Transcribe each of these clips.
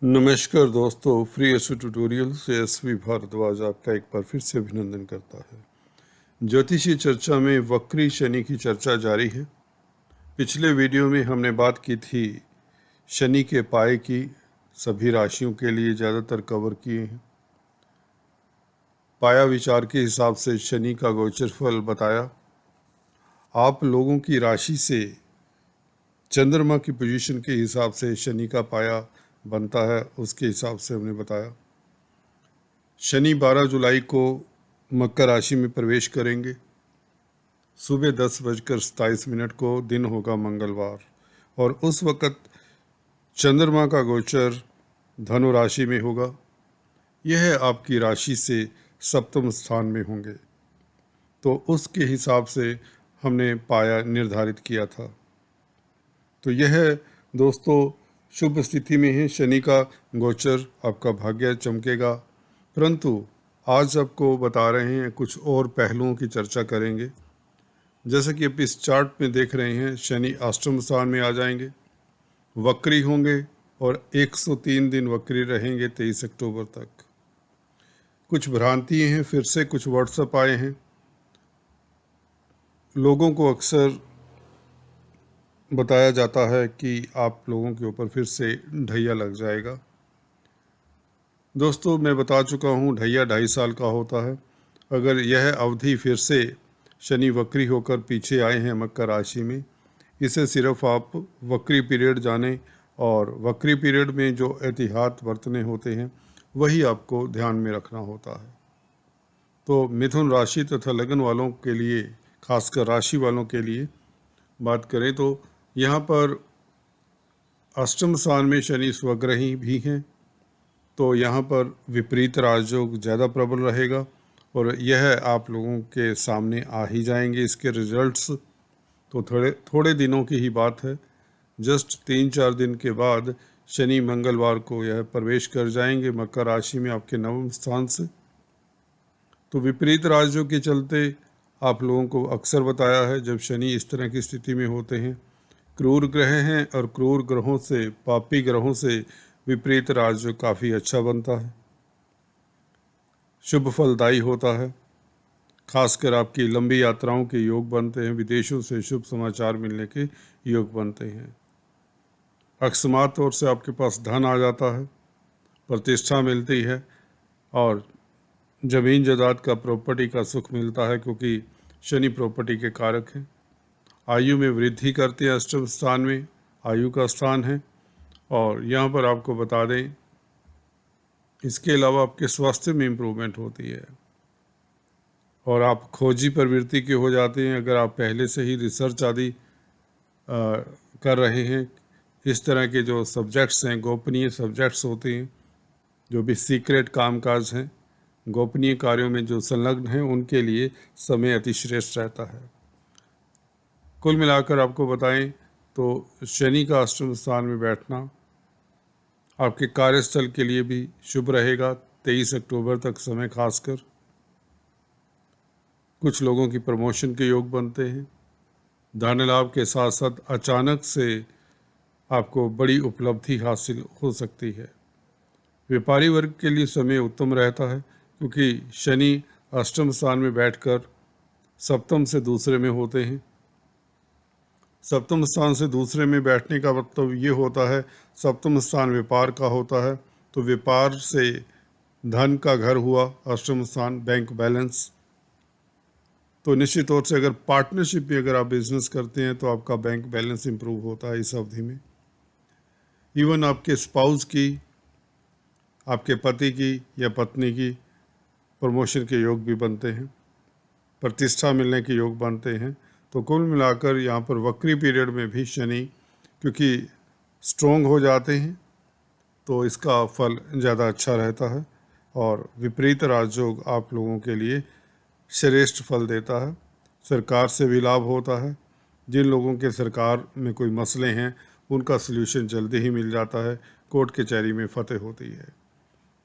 नमस्कार दोस्तों, free SV tutorial से एसवी भारद्वाज आपका एक बार फिर से अभिनंदन करता है। ज्योतिषीय चर्चा में वक्री शनि की चर्चा जारी है। पिछले वीडियो में हमने बात की थी शनि के पाए की, सभी राशियों के लिए ज़्यादातर कवर किए हैं। पाया विचार के हिसाब से शनि का गोचर फल बताया। आप लोगों की राशि से चंद्रमा की पोजीशन के हिसाब से शनि का पाया बनता है, उसके हिसाब से हमने बताया। शनि 12 जुलाई को मकर राशि में प्रवेश करेंगे। सुबह 10:27 को दिन होगा मंगलवार, और उस वक़्त चंद्रमा का गोचर धनु राशि में होगा। यह आपकी राशि से सप्तम स्थान में होंगे, तो उसके हिसाब से हमने पाया निर्धारित किया था। तो यह दोस्तों शुभ स्थिति में है। शनि का गोचर आपका भाग्य चमकेगा, परंतु आज आपको बता रहे हैं कुछ और पहलुओं की चर्चा करेंगे। जैसा कि आप इस चार्ट में देख रहे हैं, शनि अष्टम स्थान में आ जाएंगे, वक्री होंगे और 103 दिन वक्री रहेंगे 23 अक्टूबर तक। कुछ भ्रांतियाँ हैं, फिर से कुछ व्हाट्सएप आए हैं। लोगों को अक्सर बताया जाता है कि आप लोगों के ऊपर फिर से ढैया लग जाएगा। दोस्तों, मैं बता चुका हूँ, ढैया 2.5 साल का होता है। अगर यह अवधि फिर से शनि वक्री होकर पीछे आए हैं मकर राशि में, इसे सिर्फ आप वक्री पीरियड जानें, और वक्री पीरियड में जो एहतियात बरतने होते हैं वही आपको ध्यान में रखना होता है। तो मिथुन राशि तथा लगन वालों के लिए, खासकर राशि वालों के लिए बात करें तो यहाँ पर अष्टम स्थान में शनि स्वग्रही भी हैं, तो यहाँ पर विपरीत राजयोग ज़्यादा प्रबल रहेगा, और यह आप लोगों के सामने आ ही जाएंगे इसके रिजल्ट्स। तो थोड़े दिनों की ही बात है। जस्ट 3-4 दिन के बाद शनि मंगलवार को यह प्रवेश कर जाएंगे मकर राशि में आपके नवम स्थान से। तो विपरीत राजयोग के चलते आप लोगों को अक्सर बताया है, जब शनि इस तरह की स्थिति में होते हैं, क्रूर ग्रह हैं, और क्रूर ग्रहों से, पापी ग्रहों से विपरीत राजयोग काफ़ी अच्छा बनता है, शुभ फलदायी होता है। खासकर आपकी लंबी यात्राओं के योग बनते हैं, विदेशों से शुभ समाचार मिलने के योग बनते हैं। अकस्मात तौर से आपके पास धन आ जाता है, प्रतिष्ठा मिलती है, और ज़मीन जायदाद का, प्रॉपर्टी का सुख मिलता है, क्योंकि शनि प्रॉपर्टी के कारक हैं। आयु में वृद्धि करते हैं, अष्टम स्थान में आयु का स्थान है। और यहाँ पर आपको बता दें, इसके अलावा आपके स्वास्थ्य में इम्प्रूवमेंट होती है, और आप खोजी प्रवृत्ति के हो जाते हैं। अगर आप पहले से ही रिसर्च आदि कर रहे हैं, इस तरह के जो सब्जेक्ट्स हैं, गोपनीय सब्जेक्ट्स होते हैं, जो भी सीक्रेट कामकाज हैं, गोपनीय कार्यों में जो संलग्न हैं, उनके लिए समय अतिश्रेष्ठ रहता है। कुल मिलाकर आपको बताएं तो शनि का अष्टम स्थान में बैठना आपके कार्यस्थल के लिए भी शुभ रहेगा 23 अक्टूबर तक समय। खासकर कुछ लोगों की प्रमोशन के योग बनते हैं। धन लाभ के साथ साथ अचानक से आपको बड़ी उपलब्धि हासिल हो सकती है। व्यापारी वर्ग के लिए समय उत्तम रहता है, क्योंकि शनि अष्टम स्थान में बैठकर सप्तम से दूसरे में होते हैं। सप्तम स्थान से दूसरे में बैठने का मतलब ये होता है, सप्तम स्थान व्यापार का होता है, तो व्यापार से धन का घर हुआ अष्टम स्थान, बैंक बैलेंस। तो निश्चित तौर से अगर पार्टनरशिप में अगर आप बिजनेस करते हैं तो आपका बैंक बैलेंस इंप्रूव होता है इस अवधि में। इवन आपके स्पाउस की, आपके पति की या पत्नी की प्रमोशन के योग भी बनते हैं, प्रतिष्ठा मिलने के योग बनते हैं। तो कुल मिलाकर यहाँ पर वक्री पीरियड में भी शनि क्योंकि स्ट्रोंग हो जाते हैं, तो इसका फल ज़्यादा अच्छा रहता है, और विपरीत राजयोग आप लोगों के लिए श्रेष्ठ फल देता है। सरकार से भी लाभ होता है। जिन लोगों के सरकार में कोई मसले हैं, उनका सल्यूशन जल्दी ही मिल जाता है, कोर्ट कचहरी में फतेह होती है।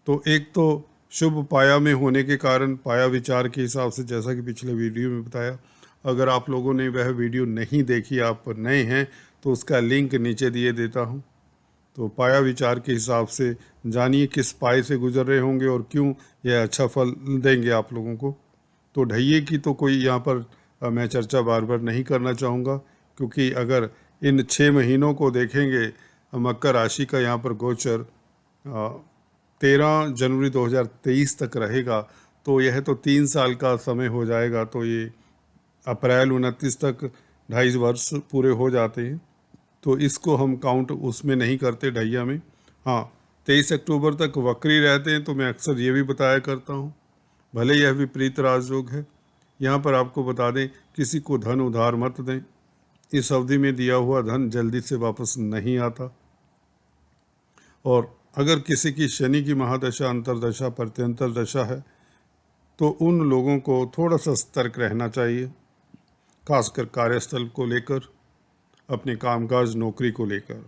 तो एक तो शुभ पाया में होने के कारण, पाया विचार के हिसाब से, जैसा कि पिछले वीडियो में बताया, अगर आप लोगों ने वह वीडियो नहीं देखी, आप नए हैं, तो उसका लिंक नीचे दिए देता हूँ, तो पाया विचार के हिसाब से जानिए किस पाए से गुजर रहे होंगे और क्यों यह अच्छा फल देंगे आप लोगों को। तो ढैये की तो कोई यहाँ पर मैं चर्चा बार बार नहीं करना चाहूँगा, क्योंकि अगर इन 6 महीनों को देखेंगे मकर राशि का यहाँ पर गोचर 13 जनवरी 2023 तक रहेगा, तो यह तो 3 साल का समय हो जाएगा। तो ये अप्रैल 29 तक 2.5 वर्ष पूरे हो जाते हैं, तो इसको हम काउंट उसमें नहीं करते ढैया में। हाँ, 23 अक्टूबर तक वक्री रहते हैं, तो मैं अक्सर ये भी बताया करता हूँ, भले यह विपरीत राजयोग है। यहाँ पर आपको बता दें, किसी को धन उधार मत दें। इस अवधि में दिया हुआ धन जल्दी से वापस नहीं आता। और अगर किसी की शनि की महादशा, अंतरदशा, प्रत्यंतर दशा है, तो उन लोगों को थोड़ा सा सतर्क रहना चाहिए, खासकर कार्यस्थल को लेकर, अपने कामकाज नौकरी को लेकर।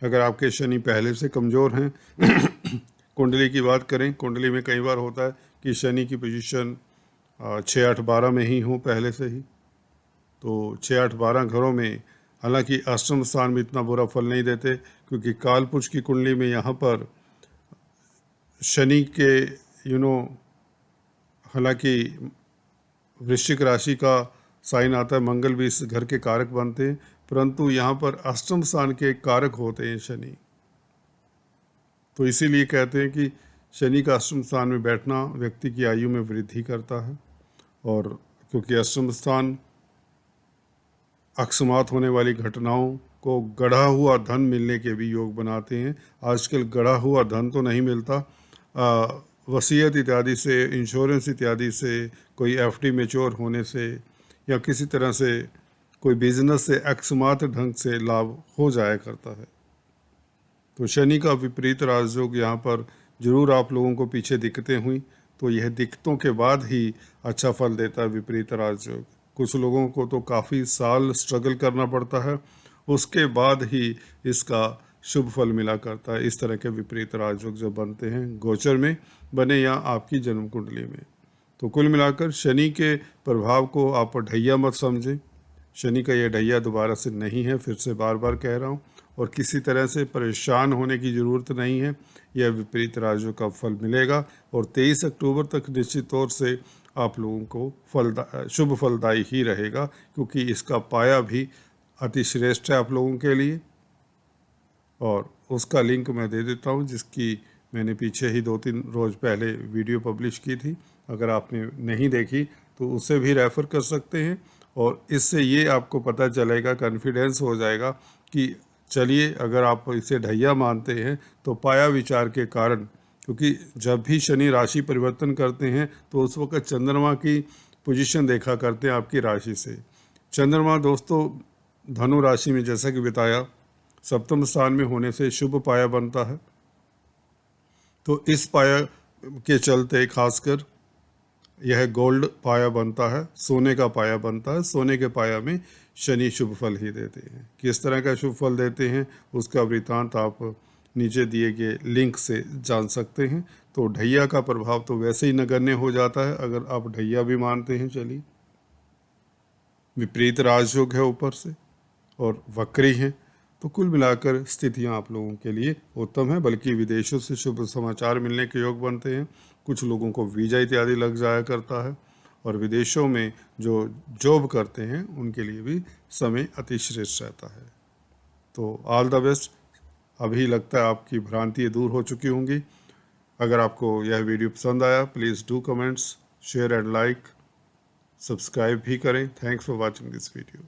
अगर आपके शनि पहले से कमज़ोर हैं कुंडली की बात करें, कुंडली में कई बार होता है कि शनि की पोजीशन 6, 8, 12 में ही हो पहले से ही, तो 6, 8, 12 घरों में, हालांकि अष्टम स्थान में इतना बुरा फल नहीं देते, क्योंकि कालपुरुष की कुंडली में यहाँ पर शनि के हालांकि वृश्चिक राशि का साइन आता है, मंगल भी इस घर के कारक बनते हैं, परंतु यहाँ पर अष्टम स्थान के कारक होते हैं शनि। तो इसीलिए कहते हैं कि शनि का अष्टम स्थान में बैठना व्यक्ति की आयु में वृद्धि करता है। और क्योंकि अष्टम स्थान अकस्मात होने वाली घटनाओं को गढ़ा हुआ धन मिलने के भी योग बनाते हैं। आजकल गढ़ा हुआ धन तो नहीं मिलता, वसीयत इत्यादि से, इंश्योरेंस इत्यादि से, कोई एफडी मैच्योर होने से, या किसी तरह से कोई बिजनेस से अकस्मात ढंग से लाभ हो जाया करता है। तो शनि का विपरीत राजयोग यहाँ पर जरूर आप लोगों को पीछे दिक्कतें हुई, तो यह दिक्कतों के बाद ही अच्छा फल देता है विपरीत राजयोग। कुछ लोगों को तो काफ़ी साल स्ट्रगल करना पड़ता है, उसके बाद ही इसका शुभ फल मिला करता है। इस तरह के विपरीत राजयोग जब बनते हैं, गोचर में बने या आपकी जन्म कुंडली में। तो कुल मिलाकर शनि के प्रभाव को आप ढैया मत समझें। शनि का यह ढैया दोबारा से नहीं है, फिर से बार बार कह रहा हूँ, और किसी तरह से परेशान होने की ज़रूरत नहीं है। यह विपरीत राजयोग का फल मिलेगा, और 23 अक्टूबर तक निश्चित तौर से आप लोगों को शुभ फलदायी ही रहेगा, क्योंकि इसका पाया भी अति श्रेष्ठ है आप लोगों के लिए। और उसका लिंक मैं दे देता हूँ, जिसकी मैंने पीछे ही 2-3 रोज़ पहले वीडियो पब्लिश की थी। अगर आपने नहीं देखी तो उसे भी रेफ़र कर सकते हैं, और इससे ये आपको पता चलेगा, कॉन्फिडेंस हो जाएगा कि चलिए, अगर आप इसे ढैया मानते हैं तो पाया विचार के कारण, क्योंकि जब भी शनि राशि परिवर्तन करते हैं तो उस वक्त चंद्रमा की पोजीशन देखा करते हैं आपकी राशि से। चंद्रमा दोस्तों धनु राशि में, जैसा कि बताया, सप्तम स्थान में होने से शुभ पाया बनता है। तो इस पाया के चलते खासकर यह गोल्ड पाया बनता है, सोने का पाया बनता है। सोने के पाया में शनि शुभ फल ही देते हैं। किस तरह का शुभ फल देते हैं उसका वृत्तांत आप नीचे दिए गए लिंक से जान सकते हैं। तो ढैया का प्रभाव तो वैसे ही नगण्य हो जाता है अगर आप ढैया भी मानते हैं। चलिए, विपरीत राजयोग है ऊपर से और वक्री हैं, तो कुल मिलाकर स्थितियां आप लोगों के लिए उत्तम है। बल्कि विदेशों से शुभ समाचार मिलने के योग बनते हैं। कुछ लोगों को वीज़ा इत्यादि लग जाया करता है, और विदेशों में जो जॉब करते हैं उनके लिए भी समय अति श्रेष्ठ रहता है। तो ऑल द बेस्ट। अभी लगता है आपकी भ्रांतियाँ दूर हो चुकी होंगी। अगर आपको यह वीडियो पसंद आया, please do comments, share and like, subscribe भी करें। Thanks for watching this video.